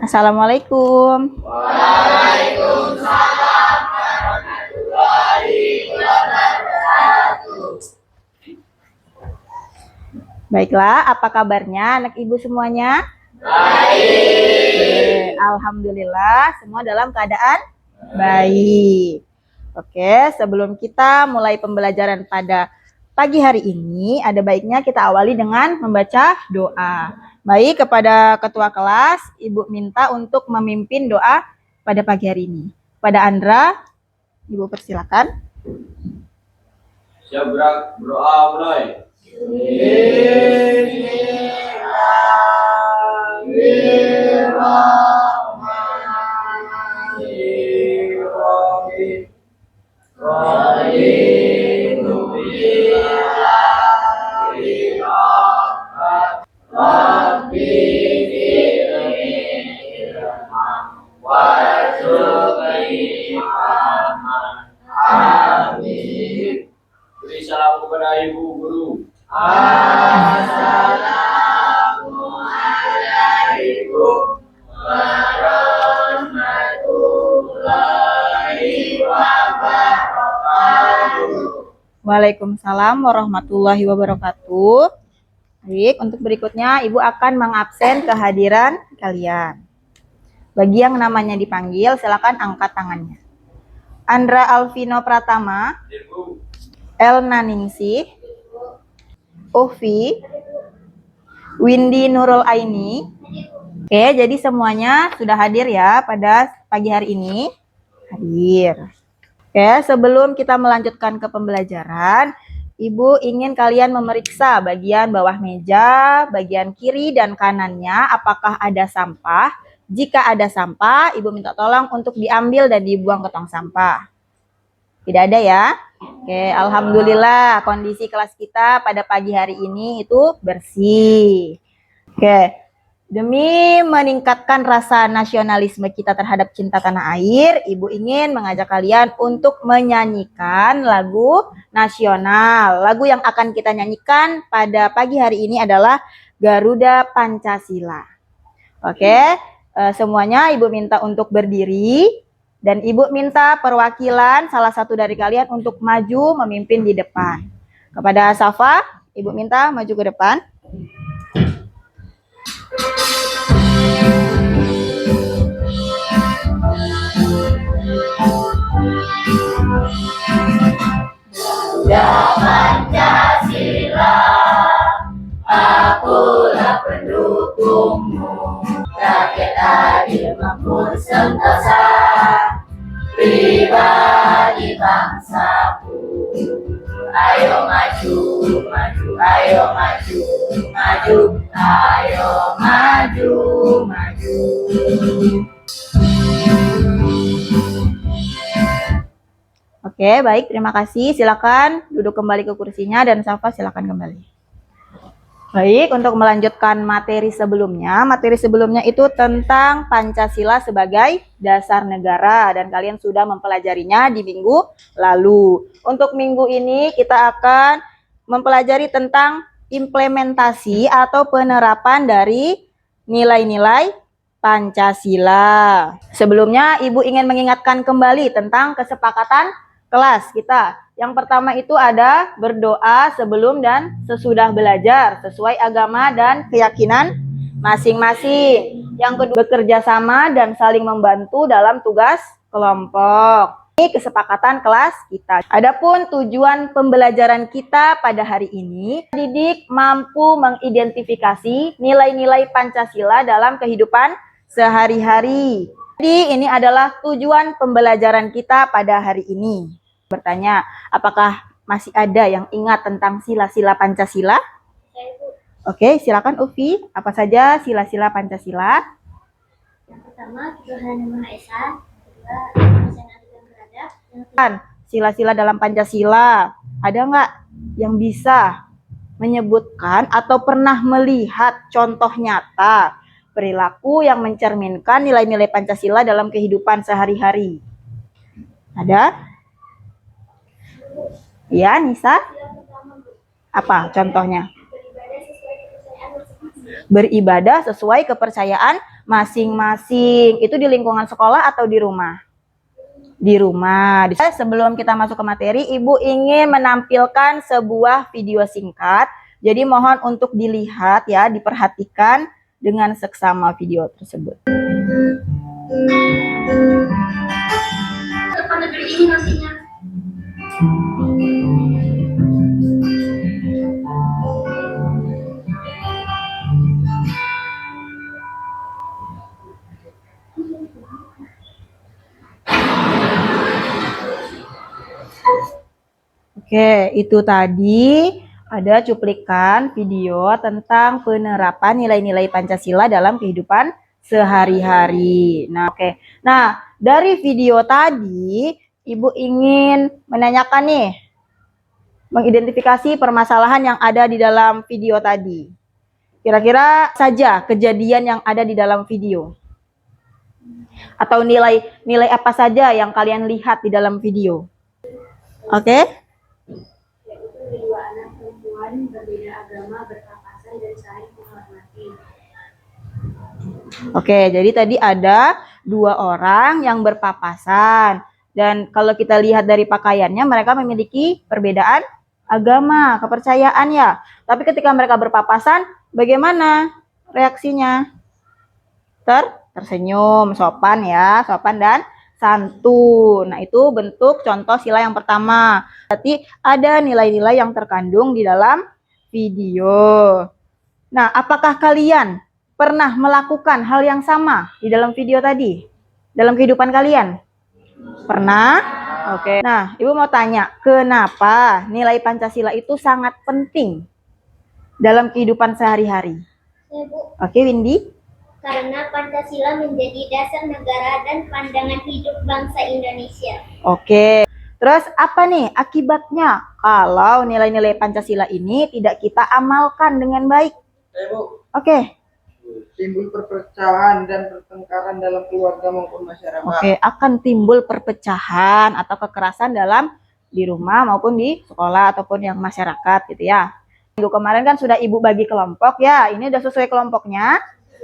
Assalamualaikum. Baiklah, apa kabarnya anak ibu semuanya? Baik. Alhamdulillah, semua dalam keadaan baik. Oke, sebelum kita mulai pembelajaran pada pagi hari ini, ada baiknya kita awali dengan membaca doa. Baik, kepada ketua kelas, ibu minta untuk memimpin doa pada pagi hari ini. Pada Andra, ibu persilakan. Siap berdoa mulai. Beri salam kepada ibu guru. Assalamualaikum warahmatullahi wabarakatuh. Waalaikumsalam warahmatullahi wabarakatuh. Baik, untuk berikutnya Ibu akan mengabsen kehadiran kalian. Bagi yang namanya dipanggil, silakan angkat tangannya. Andra Alvino Pratama, Elna Ningsih, Ufi, Windy Nurul Aini. Oke, jadi semuanya sudah hadir ya pada pagi hari ini. Hadir. Oke, sebelum kita melanjutkan ke pembelajaran, Ibu ingin kalian memeriksa bagian bawah meja, bagian kiri dan kanannya, apakah ada sampah. Jika ada sampah, Ibu minta tolong untuk diambil dan dibuang ke tong sampah. Tidak ada ya? Oke, alhamdulillah kondisi kelas kita pada pagi hari ini itu bersih. Oke, demi meningkatkan rasa nasionalisme kita terhadap cinta tanah air, Ibu ingin mengajak kalian untuk menyanyikan lagu nasional. Lagu yang akan kita nyanyikan pada pagi hari ini adalah Garuda Pancasila. Oke, semuanya Ibu minta untuk berdiri dan Ibu minta perwakilan salah satu dari kalian untuk maju memimpin di depan. Kepada Safa, Ibu minta maju ke depan. Garuda Pancasila, akulah pendukungmu. Rakyat adil makmur sentosa, pribadi bangsaku. Ayo maju, maju, ayo maju, maju, ayo maju, maju. Oke, baik, terima kasih. Silakan duduk kembali ke kursinya dan Safa silakan kembali. Baik, untuk melanjutkan materi sebelumnya itu tentang Pancasila sebagai dasar negara dan kalian sudah mempelajarinya di minggu lalu. Untuk minggu ini kita akan mempelajari tentang implementasi atau penerapan dari nilai-nilai Pancasila. Sebelumnya Ibu ingin mengingatkan kembali tentang kesepakatan kelas kita. Yang pertama itu ada berdoa sebelum dan sesudah belajar sesuai agama dan keyakinan masing-masing. Yang kedua, bekerja sama dan saling membantu dalam tugas kelompok. Ini kesepakatan kelas kita. Adapun tujuan pembelajaran kita pada hari ini, didik mampu mengidentifikasi nilai-nilai Pancasila dalam kehidupan sehari-hari. Jadi ini adalah tujuan pembelajaran kita pada hari ini. Bertanya, apakah masih ada yang ingat tentang sila-sila Pancasila? Oke, silakan Ufi. Apa saja sila-sila Pancasila? Yang pertama, Tuhan Yang Maha Esa. Kedua, Indonesia adil dan beradab. Sila-sila dalam Pancasila, ada nggak yang bisa menyebutkan atau pernah melihat contoh nyata perilaku yang mencerminkan nilai-nilai Pancasila dalam kehidupan sehari-hari? Ada? Ya, Nisa? Apa contohnya? Beribadah sesuai kepercayaan masing-masing. Itu di lingkungan sekolah atau di rumah? Di rumah. Sebelum kita masuk ke materi, Ibu ingin menampilkan sebuah video singkat. Jadi mohon untuk dilihat ya, diperhatikan dengan seksama video tersebut. Depan negeri ini nantinya. Oke, itu tadi ada cuplikan video tentang penerapan nilai-nilai Pancasila dalam kehidupan sehari-hari. Nah, oke. Nah, dari video tadi, Ibu ingin menanyakan nih, mengidentifikasi permasalahan yang ada di dalam video tadi. Kira-kira saja kejadian yang ada di dalam video. Atau nilai apa saja yang kalian lihat di dalam video. Oke? Dua anak perempuan berbeda agama berpapasan dan saling menghormati. Oke, jadi tadi ada dua orang yang berpapasan. Dan kalau kita lihat dari pakaiannya, mereka memiliki perbedaan agama, kepercayaan ya. Tapi ketika mereka berpapasan, bagaimana reaksinya? Tersenyum, sopan ya, sopan dan santun. Nah, itu bentuk contoh sila yang pertama. Berarti ada nilai-nilai yang terkandung di dalam video. Nah, apakah kalian pernah melakukan hal yang sama di dalam video tadi? Dalam kehidupan kalian? Pernah? Oke. Nah, Ibu mau tanya, kenapa nilai Pancasila itu sangat penting dalam kehidupan sehari-hari? Ya, Bu. Oke, Windy? Karena Pancasila menjadi dasar negara dan pandangan hidup bangsa Indonesia. Oke. Terus apa nih akibatnya kalau nilai-nilai Pancasila ini tidak kita amalkan dengan baik? Bu, Oke. timbul perpecahan dan pertengkaran dalam keluarga maupun masyarakat. Oke, akan timbul perpecahan atau kekerasan dalam di rumah maupun di sekolah ataupun yang masyarakat gitu ya. Minggu kemarin kan sudah Ibu bagi kelompok ya. Ini udah sesuai kelompoknya?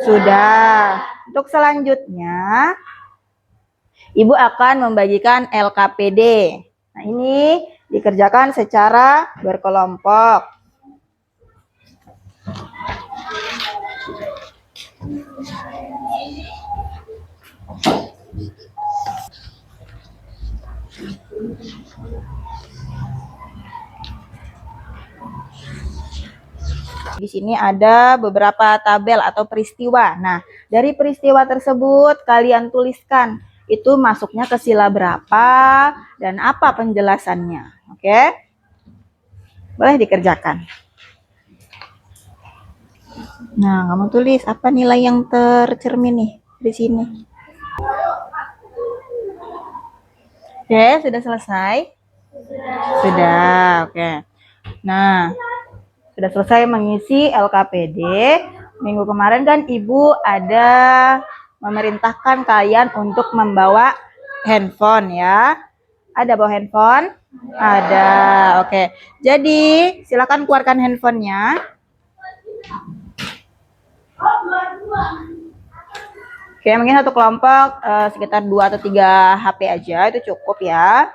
Sudah. Untuk selanjutnya Ibu akan membagikan LKPD. Nah, ini dikerjakan secara berkelompok. Di sini ada beberapa tabel atau peristiwa. Nah, dari peristiwa tersebut kalian tuliskan itu masuknya ke sila berapa dan apa penjelasannya. Oke? Boleh dikerjakan. Nah, kamu tulis apa nilai yang tercermin nih di sini. Oke, sudah selesai? Sudah, oke. Nah, sudah selesai mengisi LKPD. Minggu kemarin kan Ibu ada memerintahkan kalian untuk membawa handphone ya. Ada bawa handphone? Ada, oke. Jadi silakan keluarkan handphonenya. Oke, mungkin satu kelompok sekitar 2 atau 3 HP aja, itu cukup ya.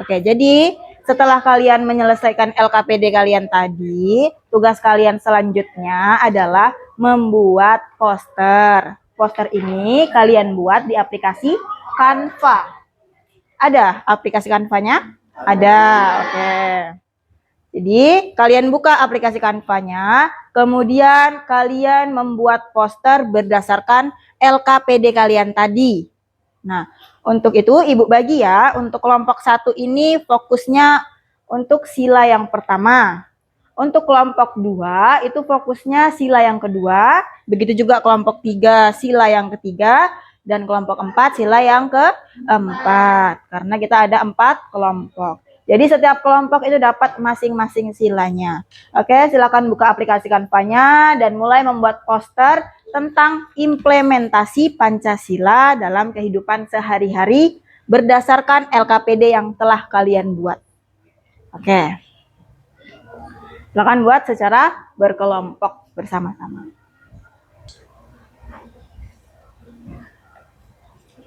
Oke, jadi setelah kalian menyelesaikan LKPD kalian tadi, tugas kalian selanjutnya adalah membuat poster. Poster ini kalian buat di aplikasi Canva. Ada aplikasi Canva-nya? Ada, oke. Jadi kalian buka aplikasi Canva-nya, kemudian kalian membuat poster berdasarkan LKPD kalian tadi. Nah, untuk itu Ibu bagi ya, untuk kelompok 1 ini fokusnya untuk sila yang pertama. Untuk kelompok 2 itu fokusnya sila yang kedua, begitu juga kelompok 3 sila yang ketiga, dan kelompok 4 sila yang keempat. Karena kita ada 4 kelompok. Jadi setiap kelompok itu dapat masing-masing silanya. Oke, silakan buka aplikasi Canva-nya dan mulai membuat poster tentang implementasi Pancasila dalam kehidupan sehari-hari berdasarkan LKPD yang telah kalian buat. Oke. Silakan buat secara berkelompok bersama-sama.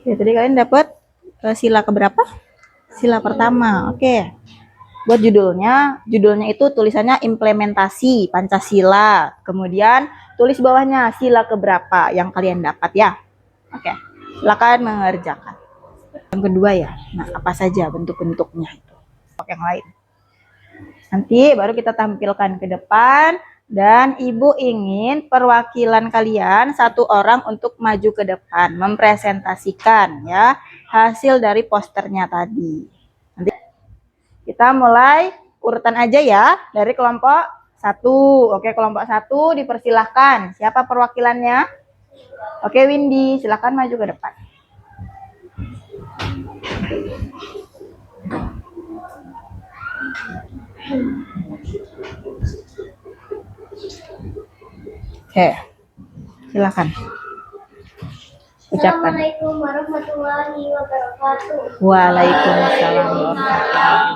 Oke, tadi kalian dapat sila keberapa? Sila pertama. Oke. Buat judulnya itu tulisannya implementasi Pancasila. Kemudian tulis bawahnya sila keberapa yang kalian dapat ya. Oke. Silakan mengerjakan. Yang kedua ya. Nah, apa saja bentuk-bentuknya itu. Oke, yang lain. Nanti baru kita tampilkan ke depan dan Ibu ingin perwakilan kalian satu orang untuk maju ke depan mempresentasikan ya hasil dari posternya tadi. Nanti kita mulai urutan aja ya dari kelompok 1. Oke, kelompok 1 dipersilahkan. Siapa perwakilannya? Oke, Windy, silakan maju ke depan. Oke, silakan. Ucapkan. Assalamualaikum warahmatullahi wabarakatuh. Waalaikumsalam.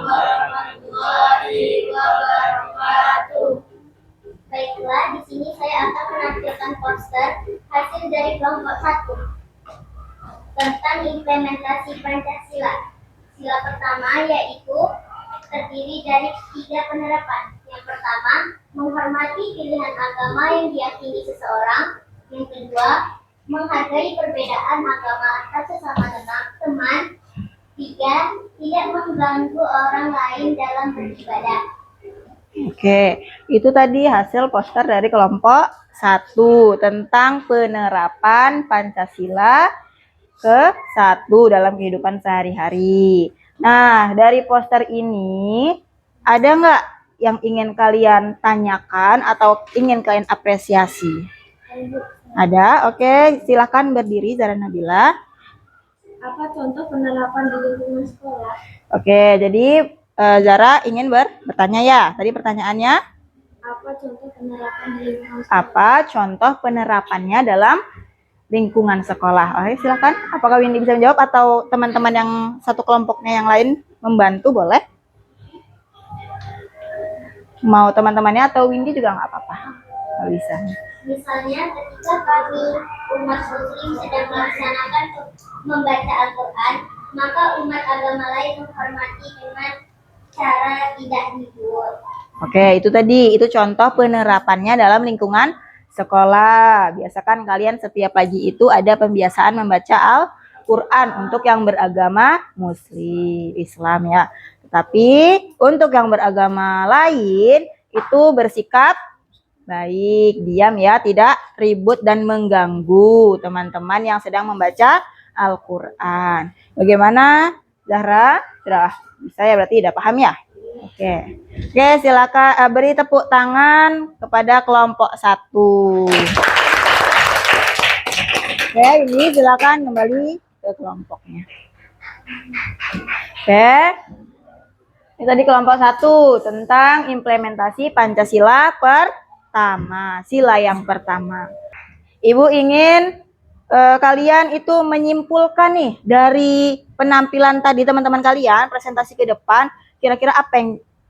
Warahmatullahi wabarakatuh. Baiklah, di sini saya akan menampilkan poster hasil dari kelompok 1 tentang implementasi Pancasila. Sila pertama yaitu terdiri dari 3 penerapan. Yang pertama, menghormati pilihan agama yang diyakini seseorang. Yang kedua, menghargai perbedaan agama antar sesama teman. 3, tidak mengganggu orang lain dalam beribadah. Oke, itu tadi hasil poster dari kelompok 1 tentang penerapan Pancasila ke-1 dalam kehidupan sehari-hari. Nah, dari poster ini ada nggak yang ingin kalian tanyakan atau ingin kalian apresiasi? Ada, oke. Silakan berdiri, Zara Nabila. Apa contoh penerapan di lingkungan sekolah? Oke, jadi Zara ingin bertanya ya. Tadi pertanyaannya, Apa contoh penerapan di lingkungan sekolah? apa contoh penerapannya dalam lingkungan sekolah? Oke, silakan. Apakah Windy bisa menjawab atau teman-teman yang satu kelompoknya yang lain membantu, boleh? Mau teman-temannya atau Windy juga nggak apa-apa. Nggak bisa. Misalnya ketika kami umat muslim sedang melaksanakan membaca Al-Quran, maka umat agama lain menghormati dengan cara tidak hibur. Oke, itu tadi. Itu contoh penerapannya dalam lingkungan sekolah. Biasakan kalian setiap pagi itu ada pembiasaan membaca Al-Quran untuk yang beragama Muslim, Islam ya. Tetapi untuk yang beragama lain itu bersikap baik, diam ya, tidak ribut dan mengganggu teman-teman yang sedang membaca Al-Quran. Bagaimana, Zahra? Sudah bisa ya, berarti udah paham ya? Oke, silakan beri tepuk tangan kepada kelompok 1. Oke, ini silakan kembali ke kelompoknya. Oke, ini tadi kelompok 1 tentang implementasi Pancasila pertama, sila yang pertama. Ibu ingin kalian itu menyimpulkan nih dari penampilan tadi teman-teman kalian presentasi ke depan. Kira-kira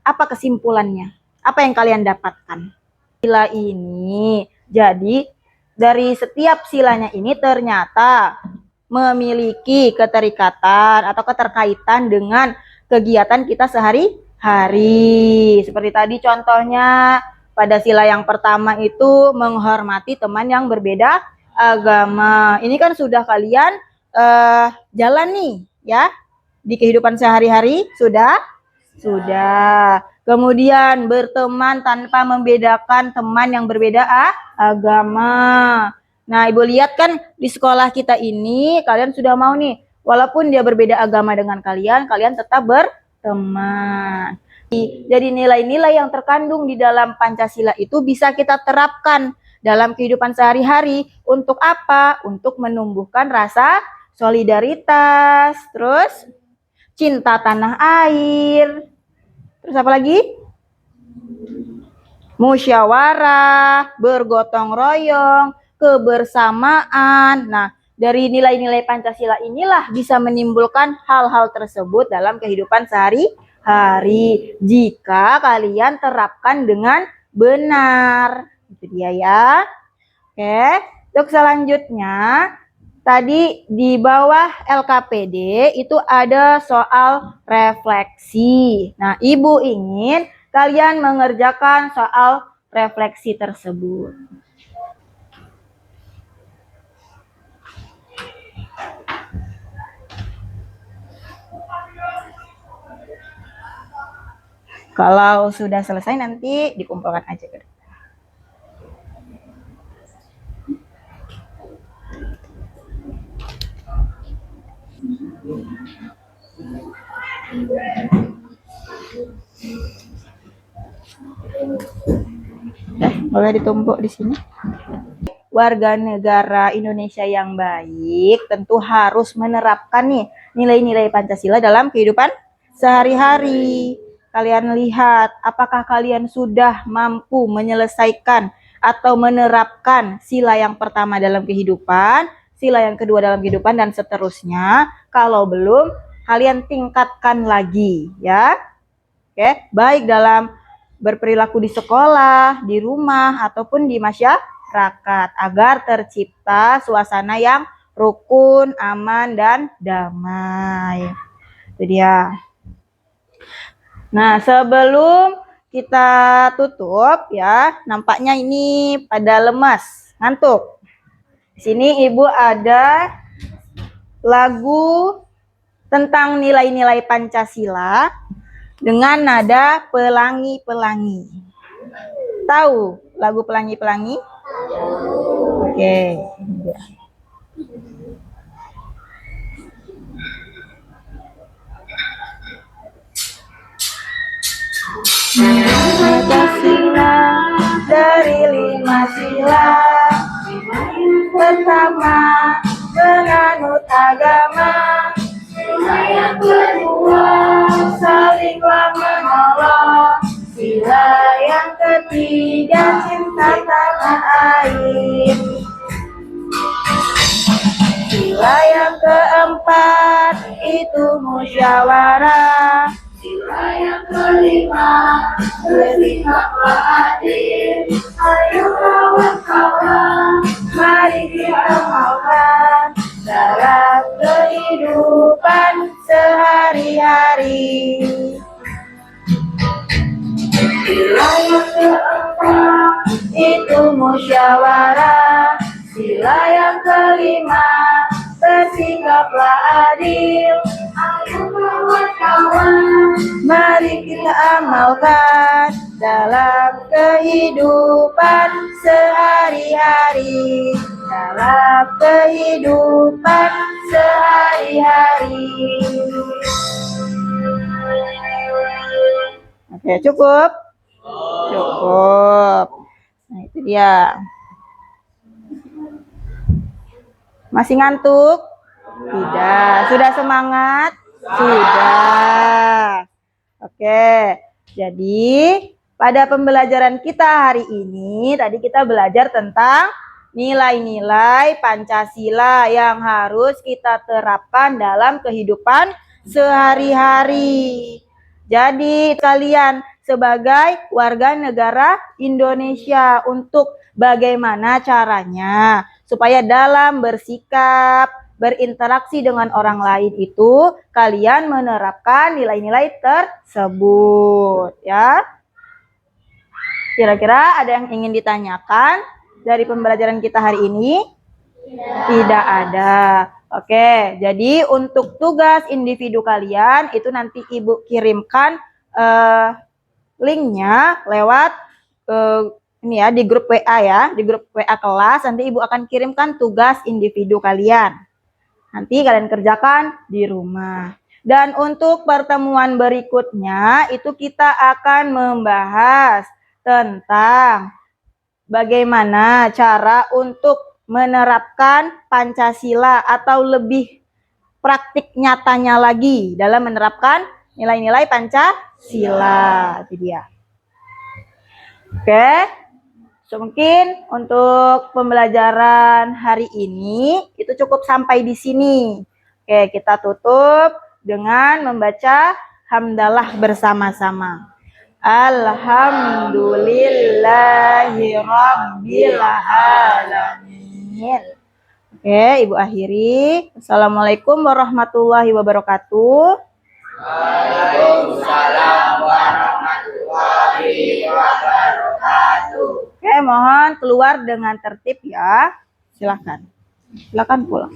apa kesimpulannya? Apa yang kalian dapatkan? Sila ini, jadi dari setiap silanya ini ternyata memiliki keterikatan atau keterkaitan dengan kegiatan kita sehari-hari. Seperti tadi contohnya pada sila yang pertama itu menghormati teman yang berbeda agama. Ini kan sudah kalian jalan nih ya di kehidupan sehari-hari sudah. Kemudian berteman tanpa membedakan teman yang berbeda agama. Nah, Ibu lihat kan di sekolah kita ini kalian sudah mau nih, walaupun dia berbeda agama dengan kalian, kalian tetap berteman. Jadi nilai-nilai yang terkandung di dalam Pancasila itu bisa kita terapkan dalam kehidupan sehari-hari. Untuk apa? Untuk menumbuhkan rasa solidaritas, terus cinta tanah air, terus apa lagi? Musyawarah, bergotong royong, kebersamaan. Nah, dari nilai-nilai Pancasila inilah bisa menimbulkan hal-hal tersebut dalam kehidupan sehari-hari jika kalian terapkan dengan benar. Itu dia ya. Oke, untuk selanjutnya tadi di bawah LKPD itu ada soal refleksi. Nah, Ibu ingin kalian mengerjakan soal refleksi tersebut. Kalau sudah selesai nanti dikumpulkan aja. Boleh ditumpuk di sini. Warga negara Indonesia yang baik tentu harus menerapkan nih nilai-nilai Pancasila dalam kehidupan sehari-hari. Kalian lihat, apakah kalian sudah mampu menyelesaikan atau menerapkan sila yang pertama dalam kehidupan, sila yang kedua dalam kehidupan, dan seterusnya. Kalau belum, kalian tingkatkan lagi, ya. Oke, baik dalam berperilaku di sekolah, di rumah, ataupun di masyarakat, agar tercipta suasana yang rukun, aman, dan damai. Itu dia. Nah, sebelum kita tutup ya, nampaknya ini pada lemas, ngantuk. Di sini Ibu ada lagu tentang nilai-nilai Pancasila dengan nada pelangi-pelangi. Tahu lagu pelangi-pelangi? Oke. Pancasila dari 5 sila. Pertama, menganut agama. Sila yang kedua, salinglah menolong. Sila yang ketiga, cinta tanah air. Sila yang keempat, itu musyawarah. Sila yang kelima, bersikaplah adil. Ayo kawan-kawan, mari kita makan dalam kehidupan sehari-hari. Sila yang keempat, itu musyawarah. Sila yang kelima, bersikaplah adil. Ayo kawan-kawan, mari kita amalkan dalam kehidupan sehari-hari. Dalam kehidupan sehari-hari. Oke, cukup? Cukup. Nah, itu dia. Masih ngantuk? Tidak. Sudah semangat? Sudah. Oke. Jadi, pada pembelajaran kita hari ini, tadi kita belajar tentang nilai-nilai Pancasila yang harus kita terapkan dalam kehidupan sehari-hari. Jadi, kalian sebagai warga negara Indonesia, untuk bagaimana caranya supaya dalam bersikap, berinteraksi dengan orang lain itu kalian menerapkan nilai-nilai tersebut, ya. Kira-kira ada yang ingin ditanyakan dari pembelajaran kita hari ini? Tidak ada. Oke, jadi untuk tugas individu kalian itu nanti Ibu kirimkan linknya lewat ini ya, di grup WA ya, di grup WA kelas. Nanti Ibu akan kirimkan tugas individu kalian. Nanti kalian kerjakan di rumah. Dan untuk pertemuan berikutnya itu kita akan membahas tentang bagaimana cara untuk menerapkan Pancasila atau lebih praktik nyatanya lagi dalam menerapkan nilai-nilai Pancasila. Itu dia. Oke. So, mungkin untuk pembelajaran hari ini itu cukup sampai di sini. Oke, kita tutup dengan membaca hamdalah bersama-sama. Alhamdulillahirabbil alamin. Oke, Ibu akhiri. Assalamualaikum warahmatullahi wabarakatuh. Waalaikumsalam warahmatullahi wabarakatuh. Oke, mohon keluar dengan tertib ya. Silakan. Silakan pulang.